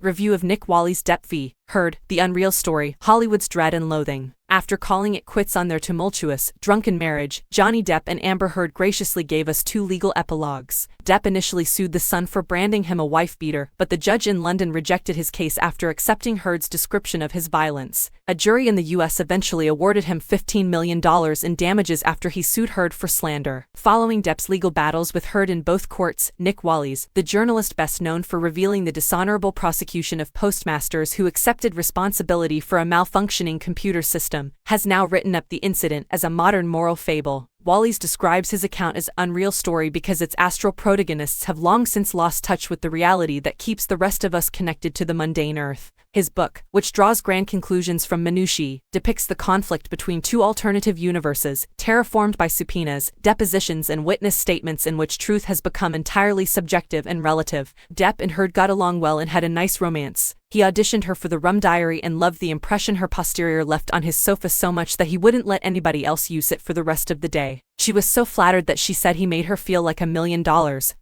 Review of Nick Wally's Depp v. Heard, The Unreal Story, Hollywood's Dread and Loathing. After calling it quits on their tumultuous, drunken marriage, Johnny Depp and Amber Heard graciously gave us two legal epilogues. Depp initially sued the Sun for branding him a wife-beater, but the judge in London rejected his case after accepting Heard's description of his violence. A jury in the US eventually awarded him $15 million in damages after he sued Heard for slander. Following Depp's legal battles with Heard in both courts, Nick Wally's, the journalist best known for revealing the dishonorable prosecution of postmasters who accepted responsibility for a malfunctioning computer system, has now written up the incident as a modern moral fable. Wally's describes his account as unreal story because its astral protagonists have long since lost touch with the reality that keeps the rest of us connected to the mundane earth. His book, which draws grand conclusions from minutiae, depicts the conflict between two alternative universes, terraformed by subpoenas, depositions and witness statements in which truth has become entirely subjective and relative. Depp and Heard got along well and had a nice romance. He auditioned her for the Rum Diary and loved the impression her posterior left on his sofa so much that he wouldn't let anybody else use it for the rest of the day. She was so flattered that she said he made her feel like $1 million,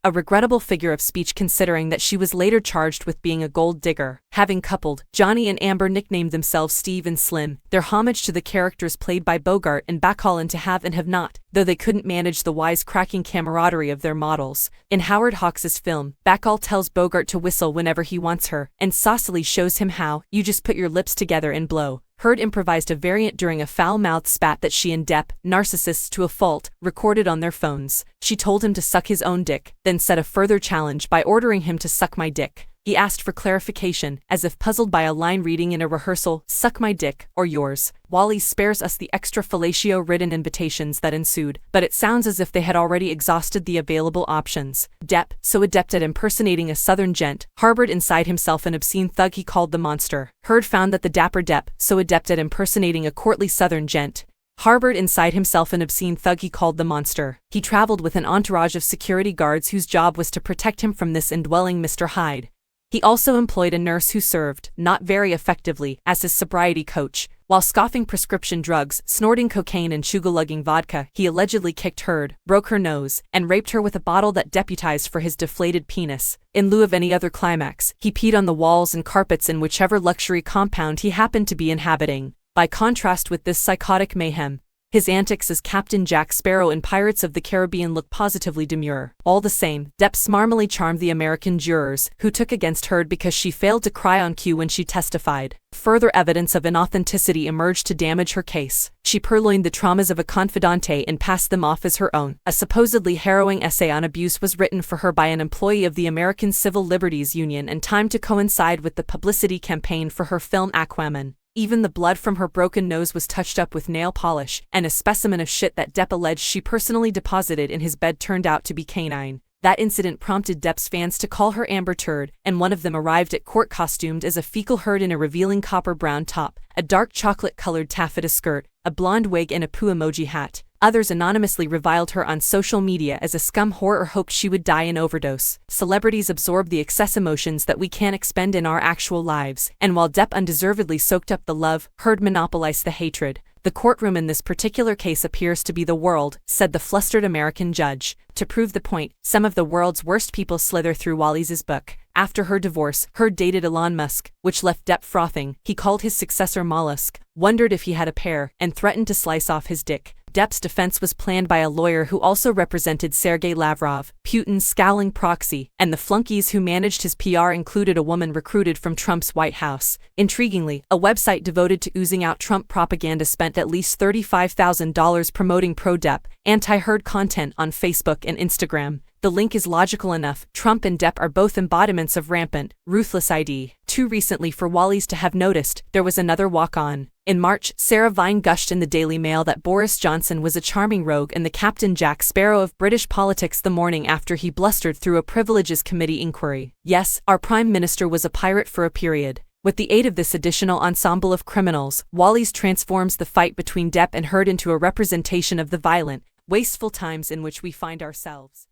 a regrettable figure of speech considering that she was later charged with being a gold digger. Having coupled, Johnny and Amber nicknamed themselves Steve and Slim, their homage to the characters played by Bogart and Bacall in To Have and Have Not, though they couldn't manage the wisecracking camaraderie of their models. In Howard Hawks' film, Bacall tells Bogart to whistle whenever he wants her, and saucily shows him how, you just put your lips together and blow. Heard improvised a variant during a foul-mouthed spat that she and Depp, narcissists to a fault, recorded on their phones. She told him to suck his own dick, then set a further challenge by ordering him to suck my dick. He asked for clarification, as if puzzled by a line reading in a rehearsal, suck my dick, or yours. Wally spares us the extra fellatio-ridden invitations that ensued, but it sounds as if they had already exhausted the available options. Depp, so adept at impersonating a southern gent, harbored inside himself an obscene thug he called the Monster. Heard found that the dapper Depp, so adept at impersonating a courtly southern gent, harbored inside himself an obscene thug he called the Monster. He traveled with an entourage of security guards whose job was to protect him from this indwelling Mr. Hyde. He also employed a nurse who served, not very effectively, as his sobriety coach. While scoffing prescription drugs, snorting cocaine and chugga-lugging vodka, he allegedly kicked Heard, broke her nose, and raped her with a bottle that deputized for his deflated penis. In lieu of any other climax, he peed on the walls and carpets in whichever luxury compound he happened to be inhabiting. By contrast with this psychotic mayhem, his antics as Captain Jack Sparrow in Pirates of the Caribbean look positively demure. All the same, Depp smarmily charmed the American jurors, who took against Heard because she failed to cry on cue when she testified. Further evidence of inauthenticity emerged to damage her case. She purloined the traumas of a confidante and passed them off as her own. A supposedly harrowing essay on abuse was written for her by an employee of the American Civil Liberties Union and timed to coincide with the publicity campaign for her film Aquaman. Even the blood from her broken nose was touched up with nail polish, and a specimen of shit that Depp alleged she personally deposited in his bed turned out to be canine. That incident prompted Depp's fans to call her Amber Turd, and one of them arrived at court costumed as a fecal Heard in a revealing copper-brown top, a dark chocolate-colored taffeta skirt, a blonde wig and a poo emoji hat. Others anonymously reviled her on social media as a scum whore or hoped she would die in overdose. Celebrities absorb the excess emotions that we can't expend in our actual lives, and while Depp undeservedly soaked up the love, Heard monopolized the hatred. The courtroom in this particular case appears to be the world, said the flustered American judge. To prove the point, some of the world's worst people slither through Wally's book. After her divorce, Heard dated Elon Musk, which left Depp frothing. He called his successor Mollusk, wondered if he had a pair, and threatened to slice off his dick. Depp's defense was planned by a lawyer who also represented Sergei Lavrov, Putin's scowling proxy, and the flunkies who managed his PR included a woman recruited from Trump's White House. Intriguingly, a website devoted to oozing out Trump propaganda spent at least $35,000 promoting pro-Depp, anti-Heard content on Facebook and Instagram. The link is logical enough. Trump and Depp are both embodiments of rampant, ruthless ID. Too recently for Wally's to have noticed, there was another walk-on. In March, Sarah Vine gushed in the Daily Mail that Boris Johnson was a charming rogue and the Captain Jack Sparrow of British politics the morning after he blustered through a Privileges Committee inquiry. Yes, our Prime Minister was a pirate for a period. With the aid of this additional ensemble of criminals, Wally's transforms the fight between Depp and Heard into a representation of the violent, wasteful times in which we find ourselves.